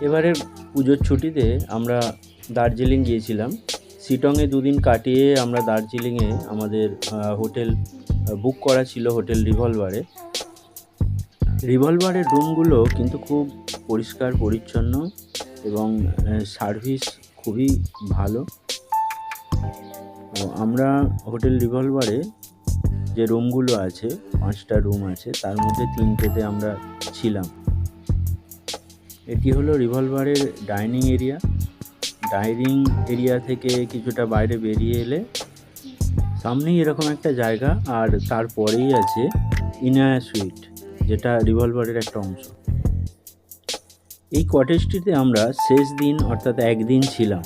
এবারে পুজোর ছুটিতে আমরা দার্জিলিং গিয়েছিলাম। শিলংয়ে দুদিন কাটিয়ে আমরা দার্জিলিংয়ে আমাদের হোটেল বুক করা ছিল, হোটেল রিভলভারে। রিভলভারের রুমগুলো কিন্তু খুব পরিষ্কার পরিচ্ছন্ন এবং সার্ভিস খুবই ভালো। তো আমরা হোটেল রিভলভারে যে রুমগুলো আছে, 5টা রুম আছে, তার মধ্যে 3টেতে আমরা ছিলাম। এটি হলো রিভলভারের ডাইনিং এরিয়া। ডাইনিং এরিয়া থেকে কিছুটা বাইরে বেরিয়ে এলে সামনেই এরকম একটা জায়গা, আর তারপরেই আছে ইনায়া সুইট, যেটা রিভলভারের একটা অংশ। এই কটেজটিতে আমরা শেষ দিন অর্থাৎ একদিন ছিলাম।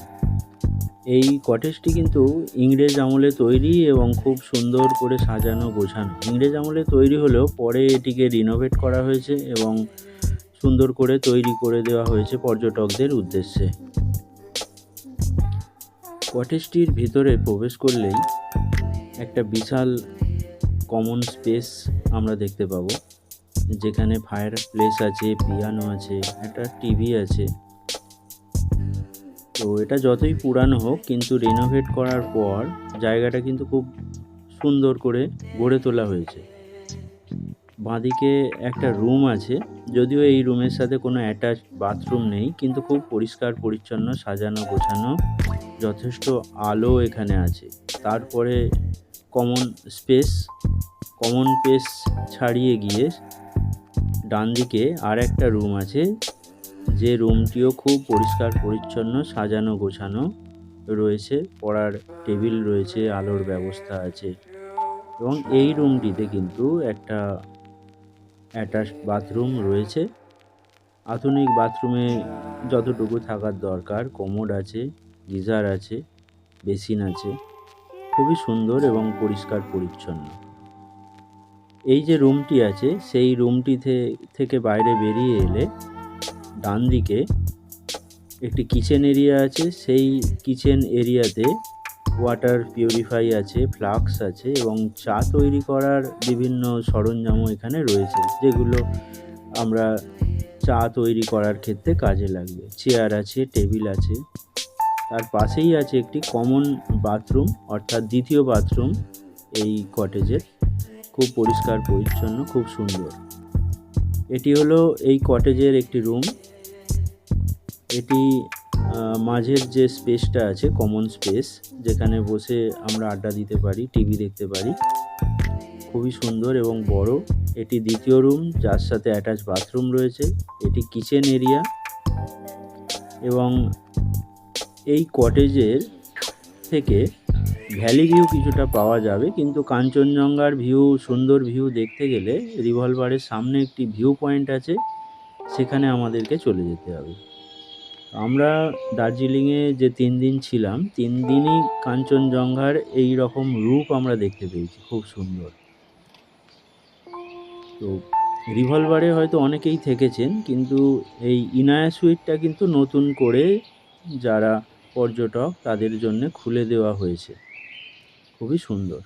এই কটেজটি কিন্তু ইংরেজ আমলে তৈরি এবং খুব সুন্দর করে সাজানো গোছানো। ইংরেজ আমলে তৈরি হলেও পরে এটিকে রিনোভেট করা হয়েছে এবং সুন্দর করে তৈরি করে দেওয়া হয়েছে পর্যটকদের উদ্দেশ্যে। কটেজটির ভিতরে প্রবেশ করলেই একটা বিশাল কমন স্পেস আমরা দেখতে পাবো, যেখানে ফায়ার প্লেস আছে, পিয়ানো আছে, একটা টিভি আছে। তো এটা যতই পুরানো হোক, কিন্তু রিনোভেট করার পর জায়গাটা কিন্তু খুব সুন্দর করে গড়ে তোলা হয়েছে। বাঁদিকে একটা রুম আছে, যদিও এই রুমের সাথে কোনো অ্যাটাচ বাথরুম নেই, কিন্তু খুব পরিষ্কার পরিচ্ছন্ন, সাজানো গোছানো, যথেষ্ট আলো এখানে আছে। তারপরে কমন স্পেস ছাড়িয়ে গিয়ে ডান দিকে আর একটা রুম আছে, যে রুমটিও খুব পরিষ্কার পরিচ্ছন্ন, সাজানো গোছানো রয়েছে। পড়ার টেবিল রয়েছে, আলোর ব্যবস্থা আছে, এবং এই রুমটিতে কিন্তু একটা অ্যাটাচ বাথরুম রয়েছে। আধুনিক বাথরুমে যতটুকু থাকার দরকার, কমোড আছে, গিজার আছে, বেসিন আছে, খুবই সুন্দর এবং পরিষ্কার পরিচ্ছন্ন। এই যে রুমটি আছে, সেই রুমটি থেকে বাইরে বেরিয়ে এলে ডান দিকে একটি কিচেন এরিয়া আছে। সেই কিচেন এরিয়াতে ওয়াটার পিউরিফাই আছে, ফ্লাক্স আছে, এবং চা তৈরি করার বিভিন্ন সরঞ্জামও এখানে রয়েছে, যেগুলো আমরা চা তৈরি করার ক্ষেত্রে কাজে লাগবে। চেয়ার আছে, টেবিল আছে। তার পাশেই আছে একটি কমন বাথরুম, অর্থাৎ দ্বিতীয় বাথরুম এই কটেজের। খুব পরিষ্কার পরিচ্ছন্ন, খুব সুন্দর। এটি হলো এই কটেজের একটি রুম। এটি মাঝের যে স্পেসটা আছে, কমন স্পেস, যেখানে বসে আমরা আড্ডা দিতে পারি, টিভি দেখতে পারি, খুবই সুন্দর এবং বড়। এটি দ্বিতীয় রুম, যার সাথে অ্যাটাচ বাথরুম রয়েছে। এটি কিচেন এরিয়া, এবং এই কটেজের থেকে ভ্যালি ভিউ কিছুটা পাওয়া যাবে, কিন্তু কাঞ্চনজঙ্ঘার ভিউ, সুন্দর ভিউ দেখতে গেলে রিভলভারের সামনে একটি ভিউ পয়েন্ট আছে, সেখানে আমাদেরকে চলে যেতে হবে। আমরা দার্জিলিংয়ে যে 3 দিন ছিলাম, 3 দিনই কাঞ্চনজঙ্ঘার এই রকম রূপ আমরা দেখতে পেয়েছি, খুব সুন্দর। তো রিভলভারে হয়তো অনেকেই থেকেছেন, কিন্তু এই ইনায়া সুইটটা কিন্তু নতুন করে যারা পর্যটক তাদের জন্য খুলে দেওয়া হয়েছে, খুবই সুন্দর।